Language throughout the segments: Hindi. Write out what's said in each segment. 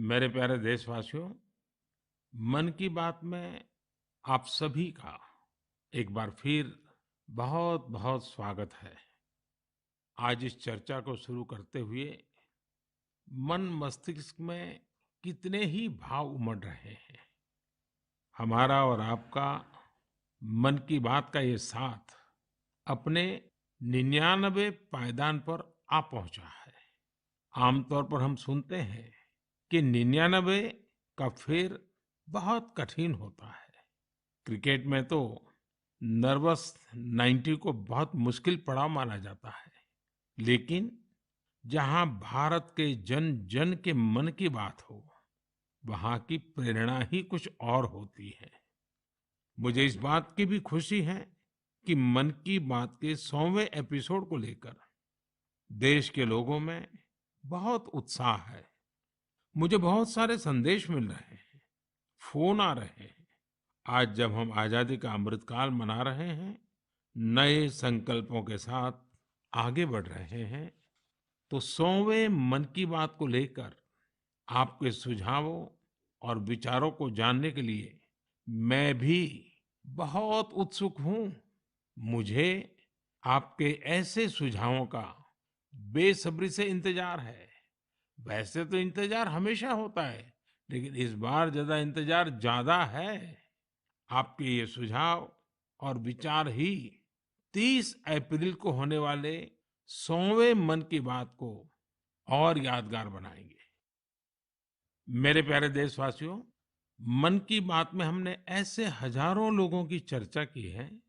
मेरे प्यारे देशवासियों, मन की बात में आप सभी का एक बार फिर बहुत बहुत स्वागत है। आज इस चर्चा को शुरू करते हुए मन मस्तिष्क में कितने ही भाव उमड़ रहे हैं। हमारा और आपका मन की बात का ये साथ अपने 99 पायदान पर आ पहुंचा है। आमतौर पर हम सुनते हैं कि 99 का फेर बहुत कठिन होता है। क्रिकेट में तो नर्वस 90 को बहुत मुश्किल पड़ाव माना जाता है। लेकिन जहां भारत के जन जन के मन की बात हो, वहां की प्रेरणा ही कुछ और होती है। मुझे इस बात की भी खुशी है कि मन की बात के 100वें एपिसोड को लेकर देश के लोगों में बहुत उत्साह है। मुझे बहुत सारे संदेश मिल रहे हैं, फोन आ रहे हैं। आज जब हम आजादी का अमृतकाल मना रहे हैं, नए संकल्पों के साथ आगे बढ़ रहे हैं, तो 100वें मन की बात को लेकर आपके सुझावों और विचारों को जानने के लिए मैं भी बहुत उत्सुक हूँ। मुझे आपके ऐसे सुझावों का बेसब्री से इंतजार है। वैसे तो इंतजार हमेशा होता है, लेकिन इस बार ज्यादा है। आपके ये सुझाव और विचार ही 30 अप्रैल को होने वाले 100वें मन की बात को और यादगार बनाएंगे। मेरे प्यारे देशवासियों, मन की बात में हमने ऐसे हजारों लोगों की चर्चा की है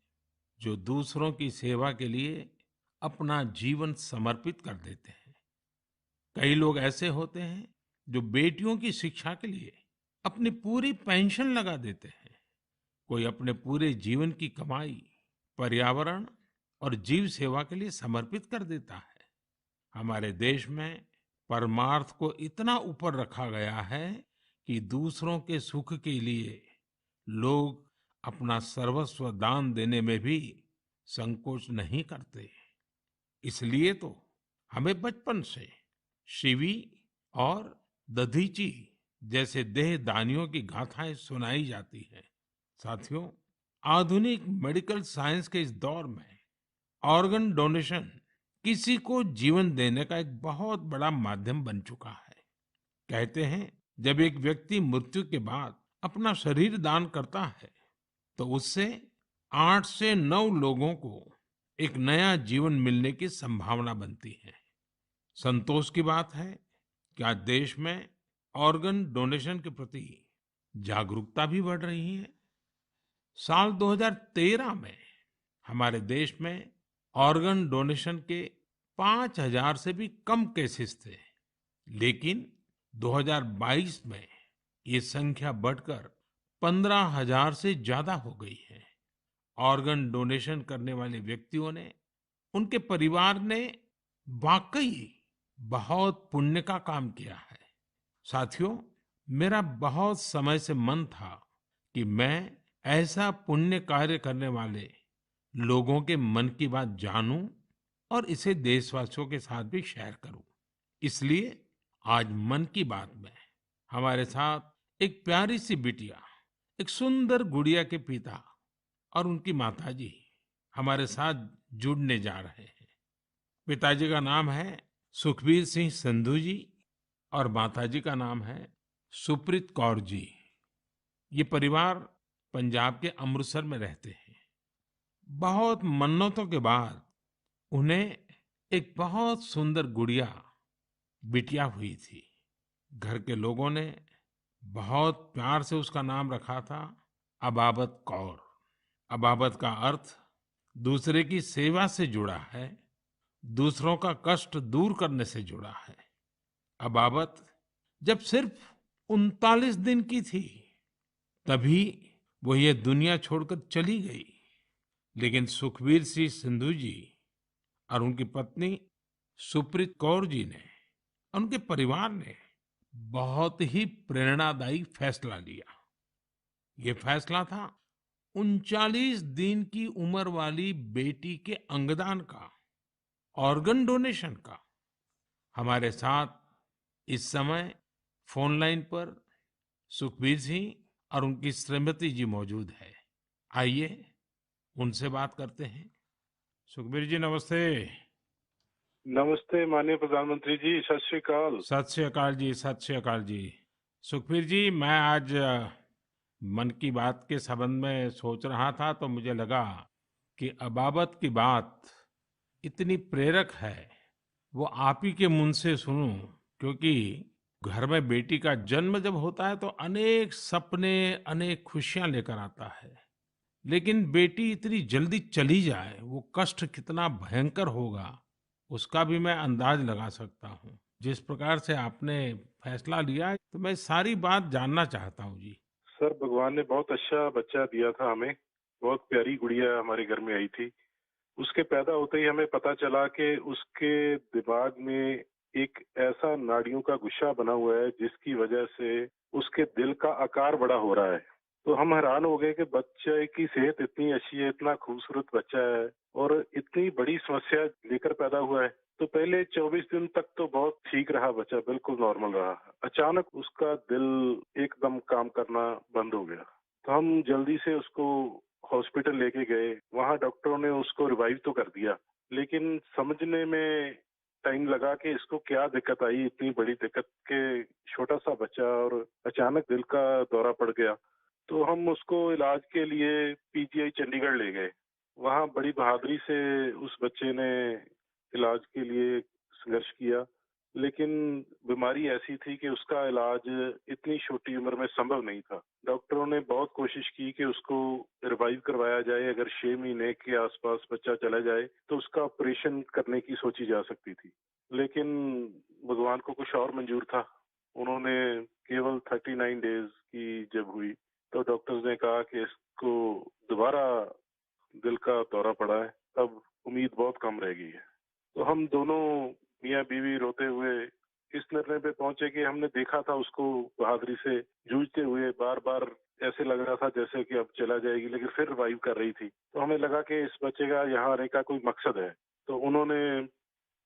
जो दूसरों की सेवा के लिए अपना जीवन समर्पित कर देते हैं। कई लोग ऐसे होते हैं जो बेटियों की शिक्षा के लिए अपनी पूरी पेंशन लगा देते हैं। कोई अपने पूरे जीवन की कमाई पर्यावरण और जीव सेवा के लिए समर्पित कर देता है। हमारे देश में परमार्थ को इतना ऊपर रखा गया है कि दूसरों के सुख के लिए लोग अपना सर्वस्व दान देने में भी संकोच नहीं करते। इसलिए तो हमें बचपन से शिवी और दधीची जैसे देह दानियों की गाथाएं सुनाई जाती हैं। साथियों, आधुनिक मेडिकल साइंस के इस दौर में ऑर्गन डोनेशन किसी को जीवन देने का एक बहुत बड़ा माध्यम बन चुका है। कहते हैं, जब एक व्यक्ति मृत्यु के बाद अपना शरीर दान करता है, तो उससे 8 से 9 लोगों को एक नया जीवन मिलने की संभावना बनती है। संतोष की बात है कि आज देश में ऑर्गन डोनेशन के प्रति जागरूकता भी बढ़ रही है। साल 2013 में हमारे देश में ऑर्गन डोनेशन के 5,000 से भी कम केसेस थे। लेकिन 2022 में ये संख्या बढ़कर 15,000 से ज्यादा हो गई है। ऑर्गन डोनेशन करने वाले व्यक्तियों ने, उनके परिवार ने वाकई बहुत पुण्य का काम किया है। साथियों, मेरा बहुत समय से मन था कि मैं ऐसा पुण्य कार्य करने वाले लोगों के मन की बात जानूं और इसे देशवासियों के साथ भी शेयर करूं। इसलिए आज मन की बात में हमारे साथ एक प्यारी सी बिटिया, एक सुंदर गुड़िया के पिता और उनकी माताजी हमारे साथ जुड़ने जा रहे हैं। पिताजी का नाम है सुखबीर सिंह संधू जी और माताजी का नाम है सुप्रीत कौर जी। ये परिवार पंजाब के अमृतसर में रहते हैं। बहुत मन्नतों के बाद उन्हें एक बहुत सुंदर गुड़िया, बिटिया हुई थी। घर के लोगों ने बहुत प्यार से उसका नाम रखा था अबाबत कौर। अबाबत का अर्थ दूसरे की सेवा से जुड़ा है, दूसरों का कष्ट दूर करने से जुड़ा है। अबाबत जब सिर्फ 39 दिन की थी, तभी वो ये दुनिया छोड़कर चली गई। लेकिन सुखबीर सिंह सिंधु जी और उनकी पत्नी सुप्रीत कौर जी ने, उनके परिवार ने बहुत ही प्रेरणादायी फैसला लिया। ये फैसला था 39 दिन की उम्र वाली बेटी के अंगदान का, ऑर्गन डोनेशन का। हमारे साथ इस समय फोन लाइन पर सुखबीर सिंह और उनकी श्रीमती जी मौजूद है। आइए उनसे बात करते हैं। सुखबीर जी नमस्ते। नमस्ते माननीय प्रधानमंत्री जी, सत श्री अकाल। सत श्री अकाल जी, सत श्री अकाल जी। सुखबीर जी, मैं आज मन की बात के संबंध में सोच रहा था तो मुझे लगा कि अबाबत की बात इतनी प्रेरक है, वो आप ही के मुंह से सुनूं, क्योंकि घर में बेटी का जन्म जब होता है तो अनेक सपने, अनेक खुशियां लेकर आता है। लेकिन बेटी इतनी जल्दी चली जाए, वो कष्ट कितना भयंकर होगा, उसका भी मैं अंदाज लगा सकता हूँ। जिस प्रकार से आपने फैसला लिया है, तो मैं सारी बात जानना चाहता हूँ जी। सर, भगवान ने बहुत अच्छा बच्चा दिया था हमें। बहुत प्यारी गुड़िया हमारे घर में आई थी। उसके पैदा होते ही हमें पता चला कि उसके दिमाग में एक ऐसा नाड़ियों का गुच्छा बना हुआ है जिसकी वजह से उसके दिल का आकार बड़ा हो रहा है। तो हम हैरान हो गए कि बच्चे की सेहत इतनी अच्छी है, इतना खूबसूरत बच्चा है और इतनी बड़ी समस्या लेकर पैदा हुआ है। तो पहले 24 दिन तक तो बहुत ठीक रहा बच्चा, बिल्कुल नॉर्मल रहा। अचानक उसका दिल एकदम काम करना बंद हो गया। तो हम जल्दी से उसको हॉस्पिटल लेके गए। वहाँ डॉक्टरों ने उसको रिवाइव तो कर दिया, लेकिन समझने में टाइम लगा कि इसको क्या दिक्कत आई, इतनी बड़ी दिक्कत के छोटा सा बच्चा और अचानक दिल का दौरा पड़ गया। तो हम उसको इलाज के लिए पीजीआई चंडीगढ़ ले गए। वहाँ बड़ी बहादुरी से उस बच्चे ने इलाज के लिए संघर्ष किया, लेकिन बीमारी ऐसी थी कि उसका इलाज इतनी छोटी उम्र में संभव नहीं था। डॉक्टरों ने बहुत कोशिश की कि उसको रिवाइव करवाया जाए। अगर 6 महीने के आसपास बच्चा चला जाए तो उसका ऑपरेशन करने की सोची जा सकती थी, लेकिन भगवान को कुछ और मंजूर था। उन्होंने केवल 39 डेज की जब हुई तो डॉक्टर्स ने कहा कि इसको दोबारा दिल का दौरा पड़ा है, अब उम्मीद बहुत कम रह गई है। तो हम दोनों मियाँ बीवी रोते हुए इस निर्णय पे पहुंचे कि हमने देखा था उसको बहादुरी से जूझते हुए, बार बार ऐसे लग रहा था जैसे कि अब चला जाएगी, लेकिन फिर रिवाइव कर रही थी। तो हमें लगा कि इस बच्चे का यहाँ आने का कोई मकसद है। तो उन्होंने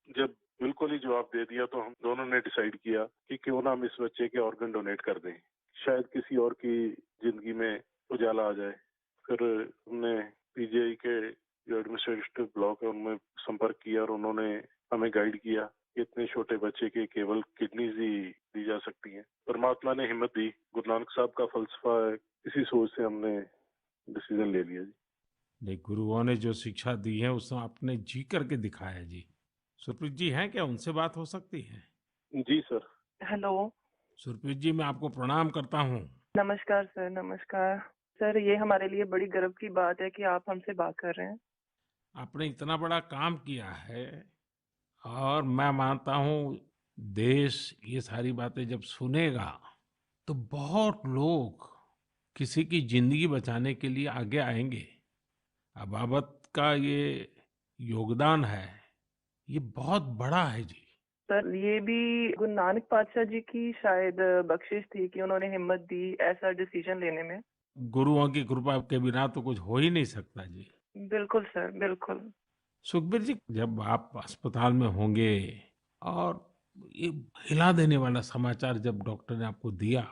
जब बिल्कुल ही जवाब दे दिया तो हम दोनों ने डिसाइड किया कि क्यों ना हम इस बच्चे के ऑर्गन डोनेट कर दें, शायद किसी और की जिंदगी में उजाला आ जाए। फिर हमने पीजीआई के जो एडमिनिस्ट्रेटिव ब्लॉक है उनमें संपर्क किया और उन्होंने हमें गाइड किया कि इतने छोटे बच्चे के केवल किडनीज ही दी जा सकती हैं। परमात्मा ने हिम्मत दी, गुरु नानक साहब का फलसफा है, इसी सोच से हमने डिसीजन ले लिया जी। नहीं, गुरुओं ने जो शिक्षा दी है उसको आपने जी करके दिखाया जी। सुरप्रीत जी हैं क्या, उनसे बात हो सकती है? जी सर। हेलो। सुरप्रीत जी, मैं आपको प्रणाम करता हूँ। नमस्कार सर, नमस्कार। सर, ये हमारे लिए बड़ी गर्व की बात है कि आप हमसे बात कर रहे हैं। आपने इतना बड़ा काम किया है, और मैं मानता हूँ देश ये सारी बातें जब सुनेगा तो बहुत लोग किसी की जिंदगी बचाने के लिए आगे आएंगे। अबाबत का ये योगदान है, ये बहुत बड़ा है जी। सर, ये भी गुरु नानक पातशाह जी की शायद बख्शिश थी कि उन्होंने हिम्मत दी ऐसा डिसीजन लेने में। गुरुओं की कृपा के बिना तो कुछ हो ही नहीं सकता जी। बिल्कुल सर, बिल्कुल। सुखबीर जी, जब आप अस्पताल में होंगे और ये हिला देने वाला समाचार जब डॉक्टर ने आपको दिया,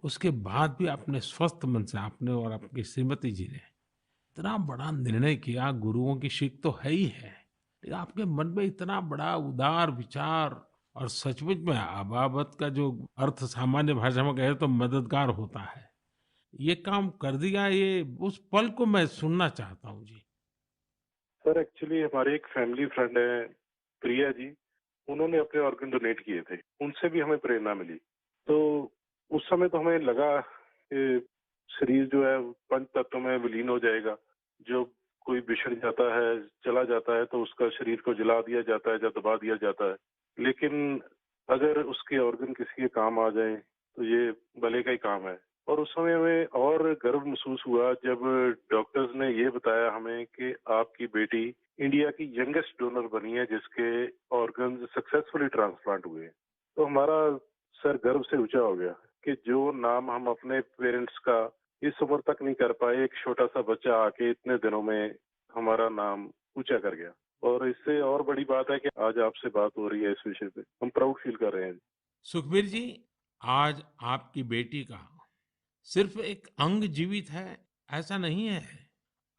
उसके बाद भी आपने स्वस्थ मन से, आपने और आपकी श्रीमती जी ने इतना बड़ा निर्णय किया। गुरुओं की सीख तो है ही है, लेकिन आपके मन में इतना बड़ा उदार विचार, और सचमुच में अबाबत का जो अर्थ सामान्य भाषा में कहे तो मददगार होता है, ये काम कर दिया। ये उस पल को मैं सुनना चाहता हूँ जी। सर एक्चुअली हमारे एक फैमिली फ्रेंड है, प्रिया जी, उन्होंने अपने ऑर्गन डोनेट किए थे। उनसे भी हमें प्रेरणा मिली। तो उस समय तो हमें लगा कि शरीर जो है पंच तत्वों में विलीन हो जाएगा। जो कोई बिछड़ जाता है, चला जाता है, तो उसका शरीर को जला दिया जाता है या दबा दिया जाता है। लेकिन अगर उसके ऑर्गन किसी के काम आ जाए तो ये भले का ही काम है। और उस समय हमें और गर्व महसूस हुआ जब डॉक्टर्स ने ये बताया हमें कि आपकी बेटी इंडिया की यंगेस्ट डोनर बनी है जिसके ऑर्गन सक्सेसफुली ट्रांसप्लांट हुए। तो हमारा सर गर्व से ऊंचा हो गया कि जो नाम हम अपने पेरेंट्स का इस उम्र तक नहीं कर पाए, एक छोटा सा बच्चा आके इतने दिनों में हमारा नाम ऊंचा कर गया। और इससे और बड़ी बात है कि आज आपसे बात हो रही है इस विषय पे, हम प्राउड फील कर रहे हैं। सुखबीर जी, आज आपकी बेटी का सिर्फ एक अंग जीवित है ऐसा नहीं है।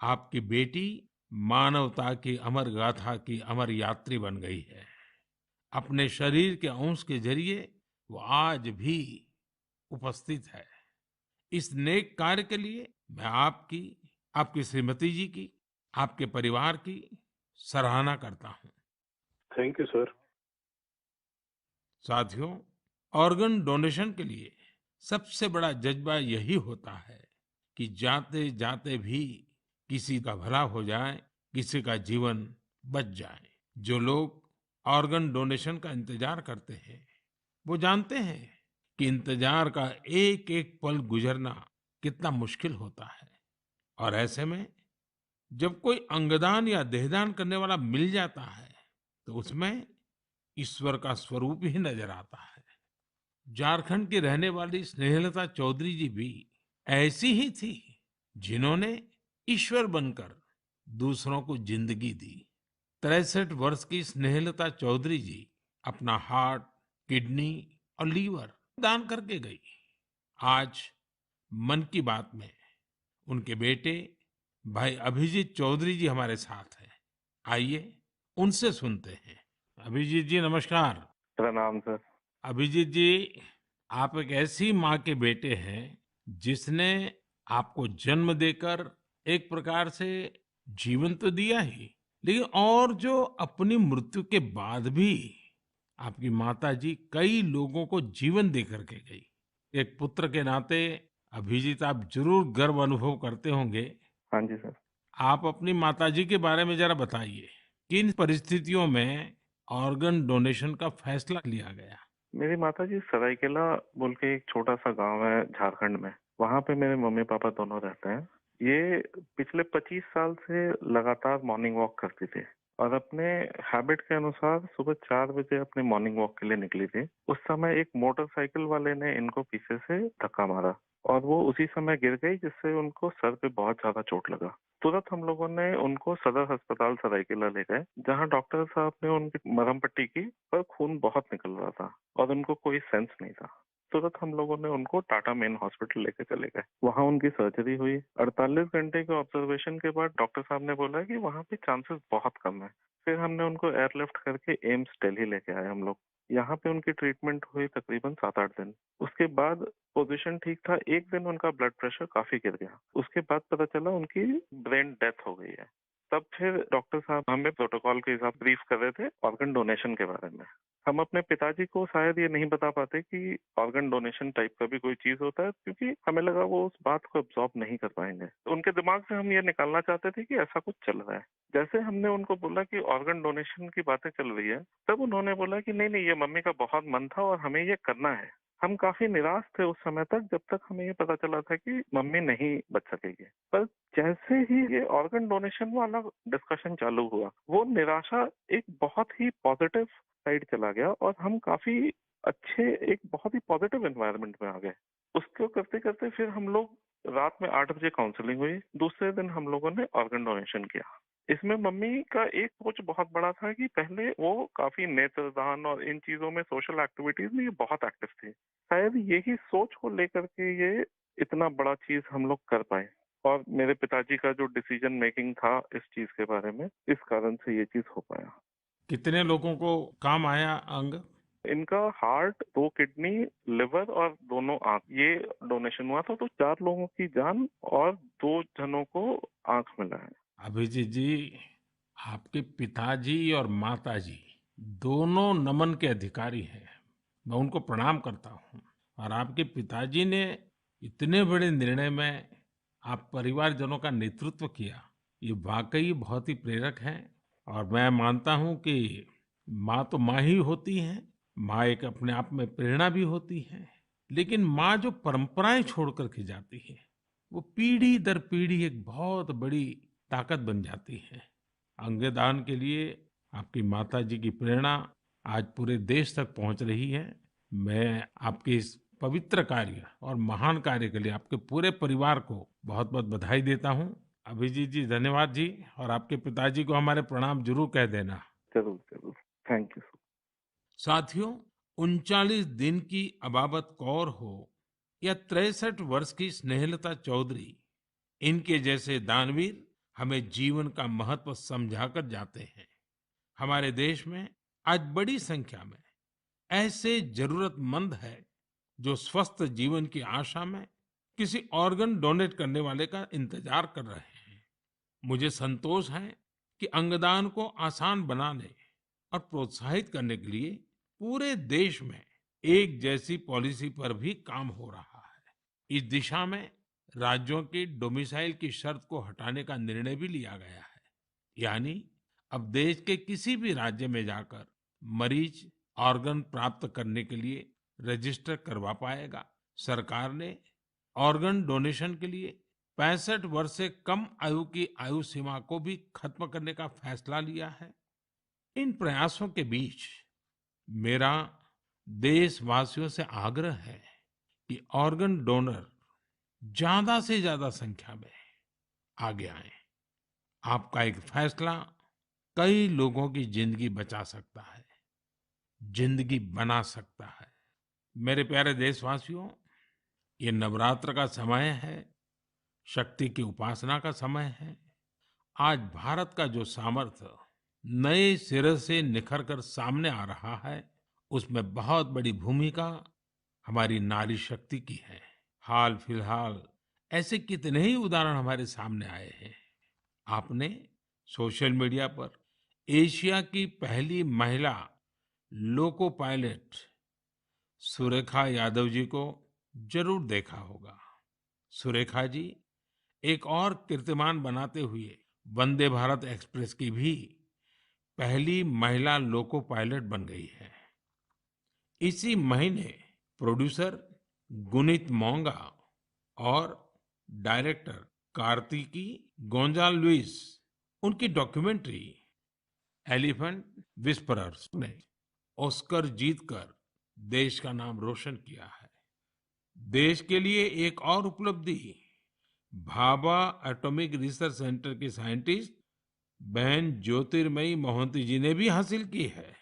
आपकी बेटी मानवता की अमर गाथा की अमर यात्री बन गई है। अपने शरीर के अंश के जरिए वो आज भी उपस्थित है। इस नेक कार्य के लिए मैं आपकी, आपकी श्रीमती जी की, आपके परिवार की सराहना करता हूँ। Thank you sir. साथियों, ऑर्गन डोनेशन के लिए सबसे बड़ा जज्बा यही होता है कि जाते जाते भी किसी का भला हो जाए, किसी का जीवन बच जाए। जो लोग ऑर्गन डोनेशन का इंतजार करते हैं वो जानते हैं कि इंतजार का एक एक पल गुजरना कितना मुश्किल होता है। और ऐसे में जब कोई अंगदान या देहदान करने वाला मिल जाता है तो उसमें ईश्वर का स्वरूप ही नजर आता है। झारखंड की रहने वाली स्नेहलता चौधरी जी भी ऐसी ही थी, जिन्होंने ईश्वर बनकर दूसरों को जिंदगी दी। 63 वर्ष की स्नेहलता चौधरी जी अपना हार्ट, किडनी और लीवर दान करके गई। आज मन की बात में उनके बेटे भाई अभिजीत चौधरी जी हमारे साथ हैं। आइए उनसे सुनते हैं। अभिजीत जी नमस्कार। प्रणाम सर। अभिजीत जी, आप एक ऐसी माँ के बेटे हैं जिसने आपको जन्म देकर एक प्रकार से जीवन तो दिया ही, लेकिन और जो अपनी मृत्यु के बाद भी आपकी माता जी कई लोगों को जीवन दे करके गई। एक पुत्र के नाते अभिजीत आप जरूर गर्व अनुभव करते होंगे। हाँ जी सर। आप अपनी माताजी के बारे में जरा बताइए, किन परिस्थितियों में ऑर्गन डोनेशन का फैसला लिया गया? मेरी माताजी सरायकेला बोल के एक छोटा सा गांव है झारखंड में, वहां पे मेरे मम्मी पापा दोनों रहते हैं। ये पिछले 25 साल से लगातार मॉर्निंग वॉक करती थी और अपने हैबिट के अनुसार सुबह 4 बजे अपने मॉर्निंग वॉक के लिए निकली थी। उस समय एक मोटरसाइकिल वाले ने इनको पीछे से धक्का मारा और वो उसी समय गिर गई, जिससे उनको सर पे बहुत ज्यादा चोट लगा। तुरंत हम लोगों ने उनको सदर अस्पताल सरायकेला ले गए, जहां डॉक्टर साहब ने उनकी मरहम पट्टी की, पर खून बहुत निकल रहा था और उनको कोई सेंस नहीं था। तुरंत हम लोगों ने उनको टाटा मेन हॉस्पिटल लेके चले गए। वहां उनकी सर्जरी हुई। 48 घंटे के ऑब्जर्वेशन के बाद डॉक्टर साहब ने बोला कि वहां पे चांसेस बहुत कम है। फिर हमने उनको एयरलिफ्ट करके एम्स दिल्ली लेके आए हम लोग। यहाँ पे उनकी ट्रीटमेंट हुई तकरीबन 7-8 दिन। उसके बाद पोजीशन ठीक था। एक दिन उनका ब्लड प्रेशर काफी गिर गया। उसके बाद पता चला उनकी ब्रेन डेथ हो गई है। तब फिर डॉक्टर साहब हमें प्रोटोकॉल के हिसाब ब्रीफ कर रहे थे ऑर्गन डोनेशन के बारे में। हम अपने पिताजी को शायद ये नहीं बता पाते कि ऑर्गन डोनेशन टाइप का भी कोई चीज होता है, क्योंकि हमें लगा वो उस बात को एब्जॉर्ब नहीं कर पाएंगे। तो उनके दिमाग से हम ये निकालना चाहते थे कि ऐसा कुछ चल रहा है। जैसे हमने उनको बोला कि ऑर्गन डोनेशन की बातें चल रही है, तब उन्होंने बोला कि नहीं नहीं, ये मम्मी का बहुत मन था और हमें ये करना है। हम काफी निराश थे उस समय तक, जब तक हमें ये पता चला था कि मम्मी नहीं बच सकेगी। पर जैसे ही ये ऑर्गन डोनेशन वाला डिस्कशन चालू हुआ, वो निराशा एक बहुत ही पॉजिटिव साइड चला गया और हम काफी अच्छे, एक बहुत ही पॉजिटिव एनवायरनमेंट में आ गए। उसको करते करते फिर हम लोग रात में 8 बजे काउंसलिंग हुई। दूसरे दिन हम लोगों ने ऑर्गन डोनेशन किया। इसमें मम्मी का एक सोच बहुत बड़ा था कि पहले वो काफी नेत्रदान और इन चीजों में, सोशल एक्टिविटीज में ये बहुत एक्टिव थी। शायद यही सोच को लेकर के ये इतना बड़ा चीज हम लोग कर पाए। और मेरे पिताजी का जो डिसीजन मेकिंग था इस चीज के बारे में, इस कारण से ये चीज हो पाया। कितने लोगों को काम आया अंग? इनका हार्ट, 2 किडनी, लिवर और दोनों आंख, ये डोनेशन हुआ था। तो 4 लोगों की जान और 2 जनों को आंख मिला है। अभिजीत जी, आपके पिताजी और माताजी दोनों नमन के अधिकारी हैं। मैं उनको प्रणाम करता हूँ। और आपके पिताजी ने इतने बड़े निर्णय में आप परिवारजनों का नेतृत्व किया, ये वाकई बहुत ही प्रेरक है। और मैं मानता हूँ कि माँ तो माँ ही होती है, माँ एक अपने आप में प्रेरणा भी होती है, लेकिन माँ जो परंपराएं छोड़ करके जाती है, वो पीढ़ी दर पीढ़ी एक बहुत बड़ी ताकत बन जाती है। अंगदान के लिए आपकी माताजी की प्रेरणा आज पूरे देश तक पहुंच रही है। मैं आपके इस पवित्र कार्य और महान कार्य के लिए आपके पूरे परिवार को बहुत बहुत बधाई देता हूं। अभिजीत जी धन्यवाद जी, और आपके पिताजी को हमारे प्रणाम जरूर कह देना। जरूर जरूर। Thank you. साथियों, 39 दिन की अबाबत कौर हो या 63 वर्ष की स्नेहलता चौधरी, इनके जैसे दानवीर हमें जीवन का महत्व समझाकर जाते हैं। हमारे देश में आज बड़ी संख्या में ऐसे जरूरतमंद है जो स्वस्थ जीवन की आशा में किसी ऑर्गन डोनेट करने वाले का इंतजार कर रहे हैं। मुझे संतोष है कि अंगदान को आसान बनाने और प्रोत्साहित करने के लिए पूरे देश में एक जैसी पॉलिसी पर भी काम हो रहा है। इस दिशा में राज्यों की डोमिसाइल की शर्त को हटाने का निर्णय भी लिया गया है। यानी अब देश के किसी भी राज्य में जाकर मरीज ऑर्गन प्राप्त करने के लिए रजिस्टर करवा पाएगा। सरकार ने ऑर्गन डोनेशन के लिए 65 वर्ष से कम आयु की आयु सीमा को भी खत्म करने का फैसला लिया है। इन प्रयासों के बीच मेरा देशवासियों से आग्रह है कि ऑर्गन डोनर ज्यादा से ज्यादा संख्या में आगे आए। आपका एक फैसला कई लोगों की जिंदगी बचा सकता है, जिंदगी बना सकता है। मेरे प्यारे देशवासियों, ये नवरात्र का समय है, शक्ति की उपासना का समय है। आज भारत का जो सामर्थ्य नए सिरे से निखर कर सामने आ रहा है, उसमें बहुत बड़ी भूमिका हमारी नारी शक्ति की है। हाल फिलहाल ऐसे कितने ही उदाहरण हमारे सामने आए हैं। आपने सोशल मीडिया पर एशिया की पहली महिला लोको पायलट सुरेखा यादव जी को जरूर देखा होगा। सुरेखा जी एक और कीर्तिमान बनाते हुए वंदे भारत एक्सप्रेस की भी पहली महिला लोको पायलट बन गई है। इसी महीने प्रोड्यूसर गुनीत मोंगा और डायरेक्टर कार्तिकी गोंजाल लुइस, उनकी डॉक्यूमेंट्री एलिफेंट विस्परर्स ने ऑस्कर जीतकर देश का नाम रोशन किया है। देश के लिए एक और उपलब्धि भाभा एटॉमिक रिसर्च सेंटर की साइंटिस्ट बहन ज्योतिर्मयी मोहंती जी ने भी हासिल की है।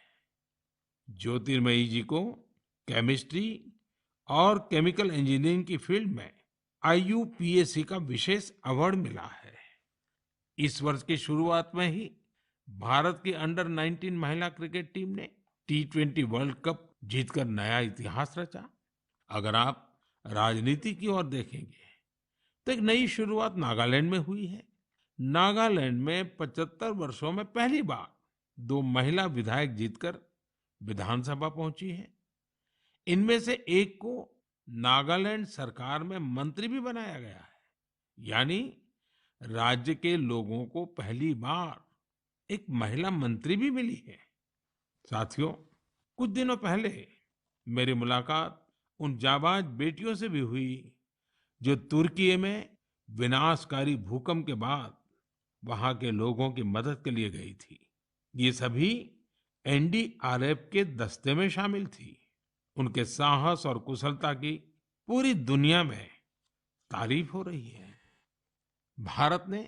ज्योतिर्मयी जी को केमिस्ट्री और केमिकल इंजीनियरिंग की फील्ड में IUPAC का विशेष अवार्ड मिला है। इस वर्ष की शुरुआत में ही भारत की अंडर 19 महिला क्रिकेट टीम ने T20 वर्ल्ड कप जीतकर नया इतिहास रचा। अगर आप राजनीति की ओर देखेंगे तो एक नई शुरुआत नागालैंड में हुई है। नागालैंड में 75 वर्षों में पहली बार 2 महिला विधायक जीतकर विधानसभा पहुंची है। इनमें से एक को नागालैंड सरकार में मंत्री भी बनाया गया है। यानी राज्य के लोगों को पहली बार एक महिला मंत्री भी मिली है। साथियों, कुछ दिनों पहले मेरी मुलाकात उन जाबाज बेटियों से भी हुई जो तुर्की में विनाशकारी भूकंप के बाद वहां के लोगों की मदद के लिए गई थी। ये सभी NDRF के दस्ते में शामिल थी। उनके साहस और कुशलता की पूरी दुनिया में तारीफ हो रही है। भारत ने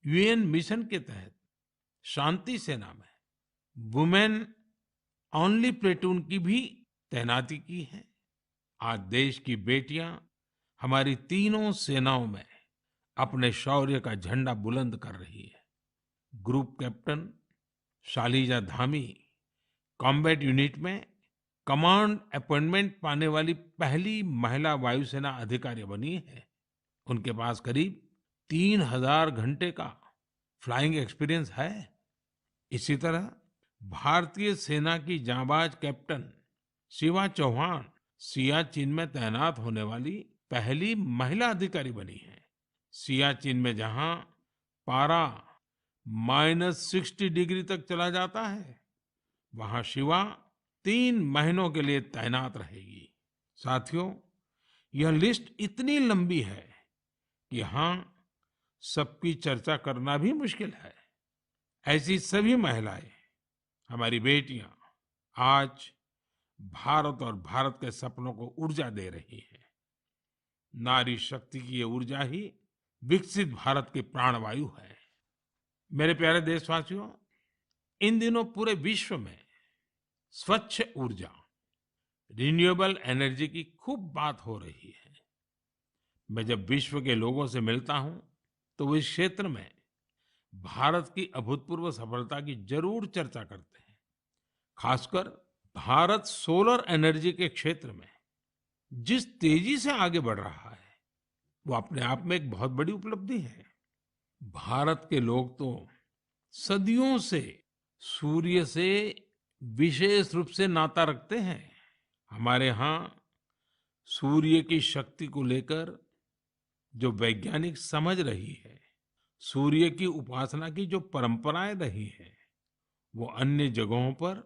UN मिशन के तहत शांति सेना में वुमेन ओनली प्लेटून की भी तैनाती की है। आज देश की बेटियां हमारी तीनों सेनाओं में अपने शौर्य का झंडा बुलंद कर रही है। Group captain Shalija Dhami combat unit में कमांड अपॉइंटमेंट पाने वाली पहली महिला वायुसेना अधिकारी बनी है। उनके पास करीब 3000 घंटे का फ्लाइंग एक्सपीरियंस है। इसी तरह भारतीय सेना की जांबाज कैप्टन शिवा चौहान सियाचिन में तैनात होने वाली पहली महिला अधिकारी बनी है। सियाचिन में जहां पारा -60 डिग्री तक चला जाता है, वहां शिवा 3 महीनों के लिए तैनात रहेगी। साथियों, यह लिस्ट इतनी लंबी है कि यहाँ सबकी चर्चा करना भी मुश्किल है। ऐसी सभी महिलाएं, हमारी बेटियां आज भारत और भारत के सपनों को ऊर्जा दे रही हैं। नारी शक्ति की ये ऊर्जा ही विकसित भारत की प्राणवायु है। मेरे प्यारे देशवासियों, इन दिनों पूरे विश्व में स्वच्छ ऊर्जा रिन्यूएबल एनर्जी की खूब बात हो रही है। मैं जब विश्व के लोगों से मिलता हूं तो वो इस क्षेत्र में भारत की अभूतपूर्व सफलता की जरूर चर्चा करते हैं। खासकर भारत सोलर एनर्जी के क्षेत्र में जिस तेजी से आगे बढ़ रहा है वो अपने आप में एक बहुत बड़ी उपलब्धि है। भारत के लोग तो सदियों से सूर्य से विशेष रूप से नाता रखते हैं। हमारे यहाँ सूर्य की शक्ति को लेकर जो वैज्ञानिक समझ रही है, सूर्य की उपासना की जो परंपराएं रही है, वो अन्य जगहों पर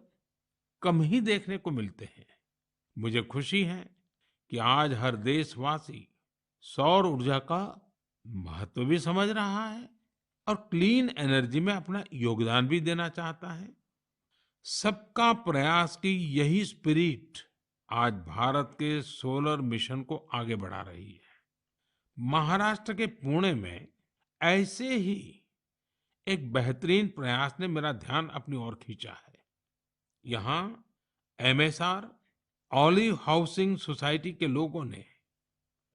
कम ही देखने को मिलते हैं। मुझे खुशी है कि आज हर देशवासी सौर ऊर्जा का महत्व भी समझ रहा है और क्लीन एनर्जी में अपना योगदान भी देना चाहता है। सबका प्रयास की यही स्पिरिट आज भारत के सोलर मिशन को आगे बढ़ा रही है। महाराष्ट्र के पुणे में ऐसे ही एक बेहतरीन प्रयास ने मेरा ध्यान अपनी ओर खींचा है। यहाँ एमएसआर ऑलिव हाउसिंग सोसाइटी के लोगों ने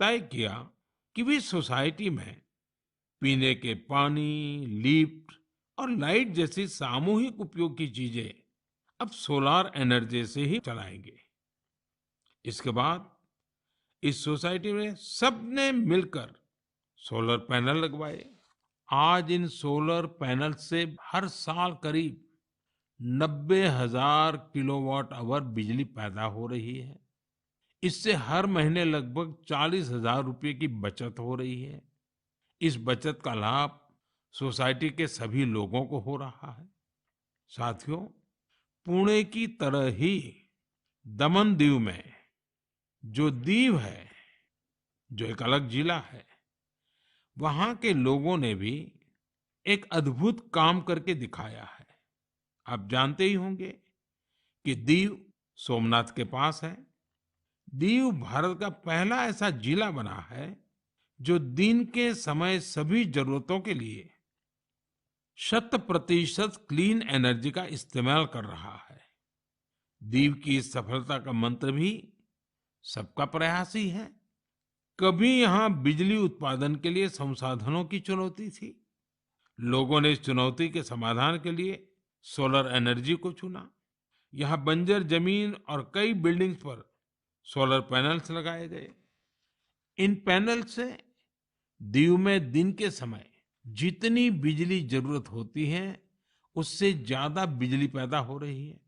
तय किया कि वे सोसाइटी में पीने के पानी, लिफ्ट और लाइट जैसी सामूहिक उपयोग की चीजें अब सोलार एनर्जी से ही चलाएंगे। इसके बाद इस सोसाइटी में सबने मिलकर सोलर पैनल लगवाए। आज इन सोलर पैनल से हर साल करीब 90,000 किलोवाट आवर बिजली पैदा हो रही है। इससे हर महीने लगभग 40,000 रुपए की बचत हो रही है। इस बचत का लाभ सोसाइटी के सभी लोगों को हो रहा है। साथियों, पुणे की तरह ही दमन दीव में जो दीव है, जो एक अलग जिला है, वहां के लोगों ने भी एक अद्भुत काम करके दिखाया है। आप जानते ही होंगे कि दीव सोमनाथ के पास है। दीव भारत का पहला ऐसा जिला बना है जो दिन के समय सभी जरूरतों के लिए 100% क्लीन एनर्जी का इस्तेमाल कर रहा है। दीव की इस सफलता का मंत्र भी सबका प्रयास ही है। कभी यहाँ बिजली उत्पादन के लिए संसाधनों की चुनौती थी। लोगों ने इस चुनौती के समाधान के लिए सोलर एनर्जी को चुना। यहाँ बंजर जमीन और कई बिल्डिंग्स पर सोलर पैनल्स लगाए गए। इन पैनल से दीव में दिन के समय जितनी बिजली जरूरत होती है उससे ज्यादा बिजली पैदा हो रही है।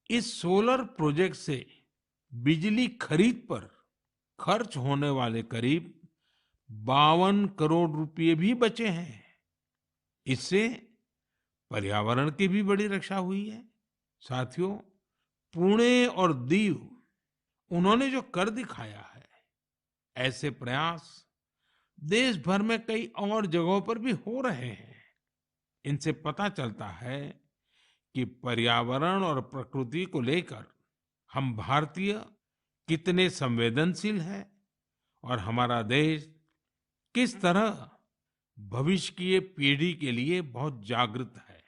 इस सोलर प्रोजेक्ट से बिजली खरीद पर खर्च होने वाले करीब 52 करोड़ रुपए भी बचे हैं। इससे पर्यावरण की भी बड़ी रक्षा हुई है। साथियों, पुणे और दीव उन्होंने जो कर दिखाया है, ऐसे प्रयास देश भर में कई और जगहों पर भी हो रहे हैं। इनसे पता चलता है कि पर्यावरण और प्रकृति को लेकर हम भारतीय कितने संवेदनशील हैं और हमारा देश किस तरह भविष्य की पीढ़ी के लिए बहुत जागृत है।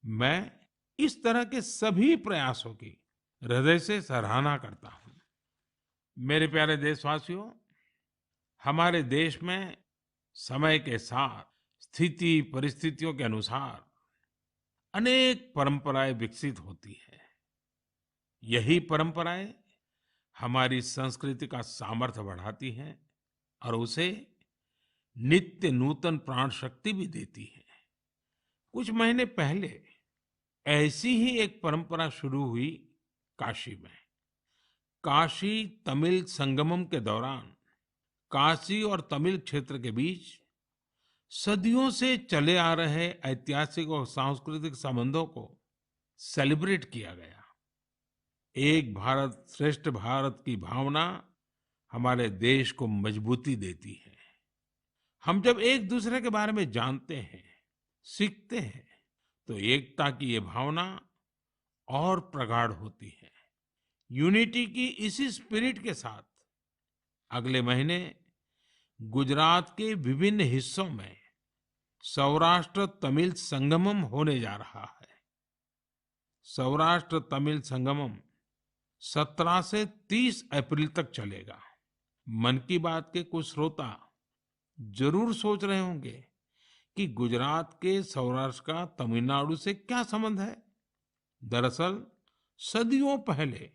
मैं इस तरह के सभी प्रयासों की हृदय से सराहना करता हूं। मेरे प्यारे देशवासियों, हमारे देश में समय के साथ स्थिति परिस्थितियों के अनुसार अनेक परंपराएं विकसित होती है। यही परंपराएं हमारी संस्कृति का सामर्थ्य बढ़ाती हैं और उसे नित्य नूतन प्राण शक्ति भी देती है। कुछ महीने पहले ऐसी ही एक परंपरा शुरू हुई काशी में। काशी तमिल संगमम के दौरान काशी और तमिल क्षेत्र के बीच सदियों से चले आ रहे ऐतिहासिक और सांस्कृतिक संबंधों को सेलिब्रेट किया गया। एक भारत श्रेष्ठ भारत की भावना हमारे देश को मजबूती देती है। हम जब एक दूसरे के बारे में जानते हैं, सीखते हैं, तो एकता की ये भावना और प्रगाढ़ होती है। यूनिटी की इसी स्पिरिट के साथ अगले महीने गुजरात के विभिन्न हिस्सों में सौराष्ट्र तमिल संगमम होने जा रहा है। सौराष्ट्र तमिल संगमम 17 से 30 अप्रैल तक चलेगा। मन की बात के कुछ श्रोता जरूर सोच रहे होंगे कि गुजरात के सौराष्ट्र का तमिलनाडु से क्या संबंध है। दरअसल सदियों पहले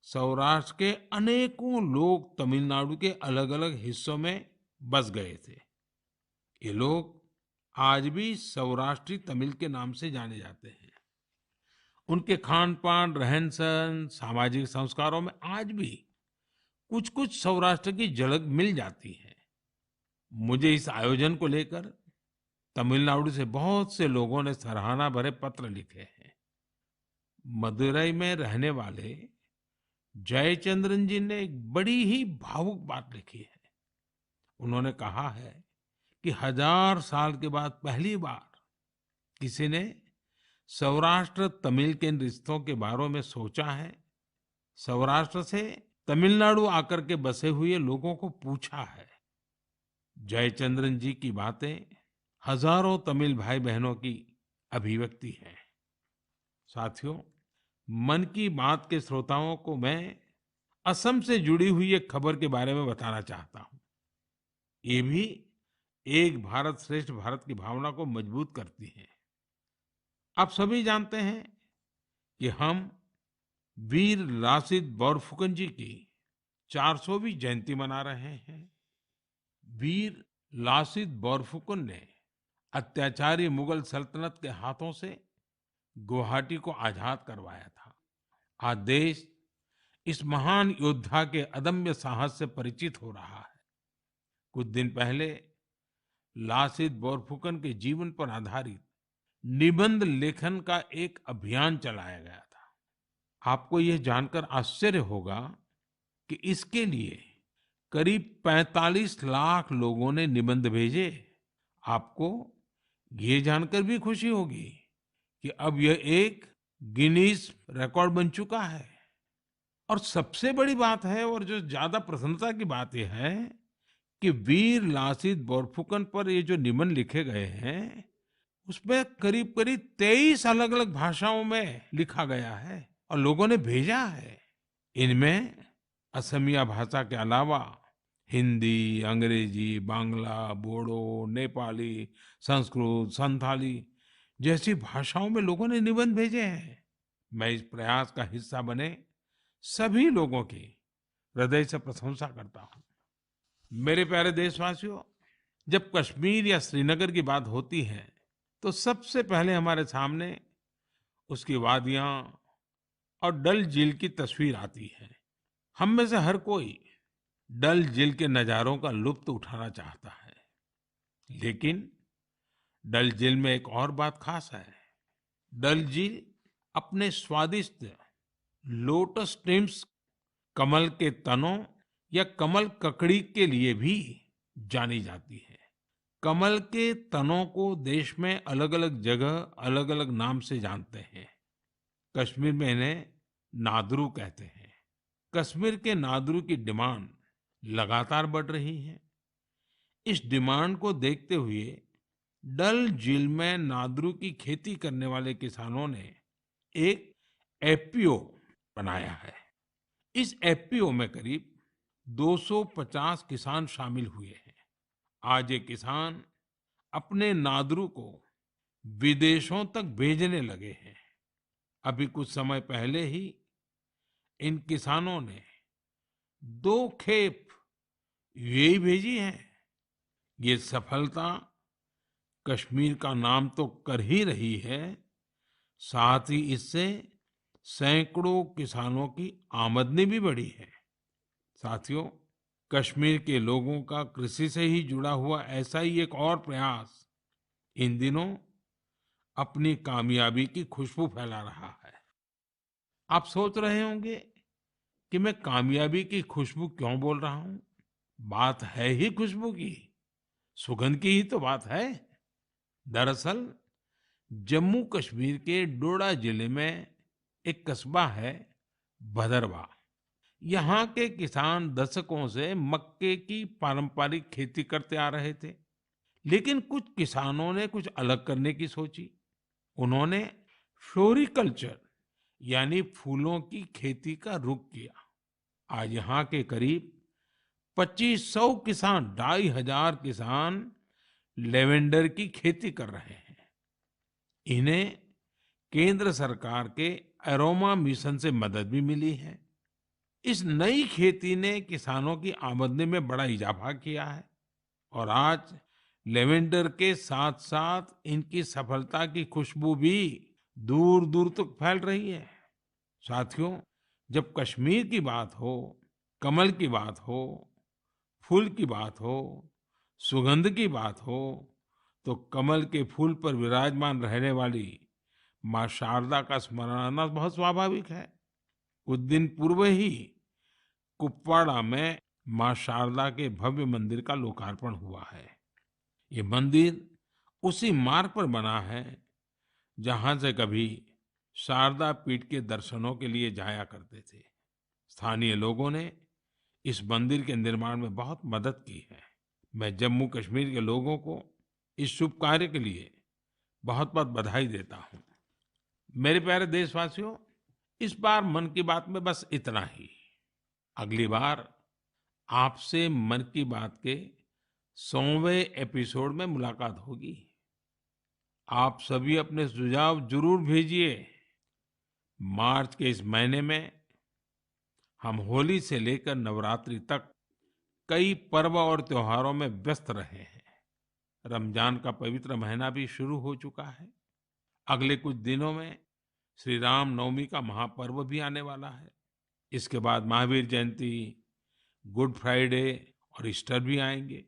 सौराष्ट्र के अनेकों लोग तमिलनाडु के अलग-अलग हिस्सों में बस गए थे। ये लोग आज भी सौराष्ट्री तमिल के नाम से जाने जाते हैं। उनके खान-पान, रहन-सहन, सामाजिक संस्कारों में आज भी कुछ-कुछ सौराष्ट्र की झलक मिल जाती है। मुझे इस आयोजन को लेकर तमिलनाडु से बहुत से लोगों ने सराहना भरे पत्र लिखे हैं। मदुरई में रहने वाले जयचंद्रन जी ने एक बड़ी ही भावुक बात लिखी है। उन्होंने कहा है कि 1000 साल के बाद पहली बार किसी ने सौराष्ट्र तमिल के इन रिश्तों के बारे में सोचा है। सौराष्ट्र से तमिलनाडु आकर के बसे हुए लोगों को पूछा है। जयचंद्रन जी की बातें हजारों तमिल भाई बहनों की अभिव्यक्ति है। साथियों, मन की बात के श्रोताओं को मैं असम से जुड़ी हुई एक खबर के बारे में बताना चाहता हूँ। ये भी एक भारत श्रेष्ठ भारत की भावना को मजबूत करती है। आप सभी जानते हैं कि हम वीर लासित बोरफुकन जी की 400वीं जयंती मना रहे हैं। वीर लासित बोरफुकन ने अत्याचारी मुगल सल्तनत के हाथों से गुवाहाटी को आजाद करवाया था। आज देश इस महान योद्धा के अदम्य साहस से परिचित हो रहा है। कुछ दिन पहले लासित बोरफुकन के जीवन पर आधारित निबंध लेखन का एक अभियान चलाया गया था। आपको यह जानकर आश्चर्य होगा कि इसके लिए करीब 45 लाख लोगों ने निबंध भेजे। आपको ये जानकर भी खुशी होगी कि अब यह एक गिनीज रिकॉर्ड बन चुका है। और सबसे बड़ी बात है, और जो ज्यादा प्रसन्नता की बात यह है कि वीर लासित बोरफुकन पर ये जो निबंध लिखे गए हैं, उसमें करीब करीब 23 अलग अलग भाषाओं में लिखा गया है और लोगों ने भेजा है। इनमें असमिया भाषा के अलावा हिंदी, अंग्रेजी, बांग्ला, बोडो, नेपाली, संस्कृत, संथाली जैसी भाषाओं में लोगों ने निबंध भेजे हैं। मैं इस प्रयास का हिस्सा बने सभी लोगों की हृदय से प्रशंसा करता हूँ। मेरे प्यारे देशवासियों, जब कश्मीर या श्रीनगर की बात होती है तो सबसे पहले हमारे सामने उसकी वादियां और डल झील की तस्वीर आती है। हम में से हर कोई डल झील के नजारों का लुत्फ उठाना चाहता है, लेकिन डल झील में एक और बात खास है। डल झील अपने स्वादिष्ट लोटस स्टेम्स, कमल के तनों या कमल ककड़ी के लिए भी जानी जाती है। कमल के तनों को देश में अलग अलग जगह अलग अलग नाम से जानते हैं। कश्मीर में इन्हें नादरू कहते हैं। कश्मीर के नादरू की डिमांड लगातार बढ़ रही है। इस डिमांड को देखते हुए डल झील में नादरू की खेती करने वाले किसानों ने एक एफपीओ बनाया है। इस एफपीओ में करीब 250 किसान शामिल हुए हैं। आज ये किसान अपने नादरू को विदेशों तक भेजने लगे हैं। अभी कुछ समय पहले ही इन किसानों ने 2 खेप यूएई भेजी है। ये सफलता कश्मीर का नाम तो कर ही रही है, साथ ही इससे सैकड़ों किसानों की आमदनी भी बढ़ी है। साथियों, कश्मीर के लोगों का कृषि से ही जुड़ा हुआ ऐसा ही एक और प्रयास इन दिनों अपनी कामयाबी की खुशबू फैला रहा है। आप सोच रहे होंगे कि मैं कामयाबी की खुशबू क्यों बोल रहा हूं? बात है ही खुशबू की, सुगंध की ही तो बात है। दरअसल जम्मू कश्मीर के डोडा जिले में एक कस्बा है भदरवा। यहाँ के किसान दशकों से मक्के की पारंपरिक खेती करते आ रहे थे, लेकिन कुछ किसानों ने कुछ अलग करने की सोची। उन्होंने फ्लोरिकल्चर यानी फूलों की खेती का रुख किया। आज यहाँ के करीब 2500 किसान, 2500 किसान लेवेंडर की खेती कर रहे हैं। इन्हें केंद्र सरकार के अरोमा मिशन से मदद भी मिली है। इस नई खेती ने किसानों की आमदनी में बड़ा इजाफा किया है और आज लेवेंडर के साथ-साथ इनकी सफलता की खुशबू भी दूर-दूर तक फैल रही है। साथियों, जब कश्मीर की बात हो, कमल की बात हो, फूल की बात हो, सुगंध की बात हो, तो कमल के फूल पर विराजमान रहने वाली माँ शारदा का स्मरण आना बहुत स्वाभाविक है। कुछ दिन पूर्व ही कुपवाड़ा में माँ शारदा के भव्य मंदिर का लोकार्पण हुआ है। ये मंदिर उसी मार्ग पर बना है जहां से कभी शारदा पीठ के दर्शनों के लिए जाया करते थे। स्थानीय लोगों ने इस मंदिर के निर्माण में बहुत मदद की है। मैं जम्मू कश्मीर के लोगों को इस शुभ कार्य के लिए बहुत बहुत बधाई देता हूँ। मेरे प्यारे देशवासियों, इस बार मन की बात में बस इतना ही। अगली बार आपसे मन की बात के 100वें एपिसोड में मुलाकात होगी। आप सभी अपने सुझाव जरूर भेजिए। मार्च के इस महीने में हम होली से लेकर नवरात्रि तक कई पर्व और त्योहारों में व्यस्त रहे हैं। रमजान का पवित्र महीना भी शुरू हो चुका है। अगले कुछ दिनों में श्री राम नवमी का महापर्व भी आने वाला है। इसके बाद महावीर जयंती, गुड फ्राइडे और ईस्टर भी आएंगे।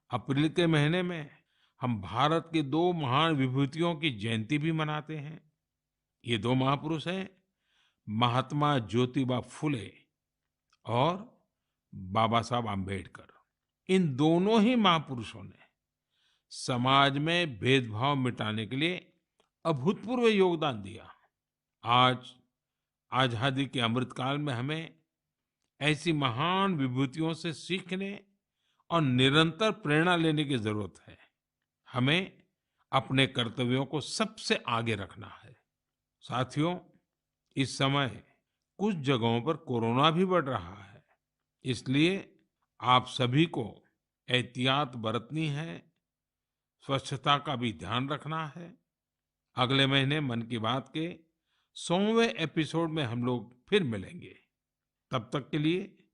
अप्रैल के महीने में हम भारत के दो महान विभूतियों की जयंती भी मनाते हैं। ये दो महापुरुष हैं महात्मा ज्योतिबा फुले और बाबा साहब आम्बेडकर। इन दोनों ही महापुरुषों ने समाज में भेदभाव मिटाने के लिए अभूतपूर्व योगदान दिया। आज आजादी के अमृतकाल में हमें ऐसी महान विभूतियों से सीखने और निरंतर प्रेरणा लेने की जरूरत है। हमें अपने कर्तव्यों को सबसे आगे रखना है। साथियों, इस समय कुछ जगहों पर कोरोना भी बढ़ रहा है, इसलिए आप सभी को एहतियात बरतनी है, स्वच्छता का भी ध्यान रखना है। अगले महीने मन की बात के 100वें एपिसोड में हम लोग फिर मिलेंगे। तब तक के लिए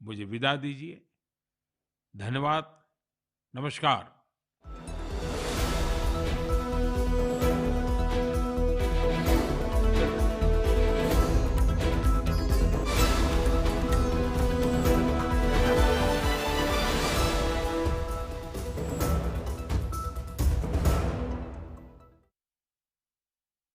मुझे विदा दीजिए। धन्यवाद। नमस्कार।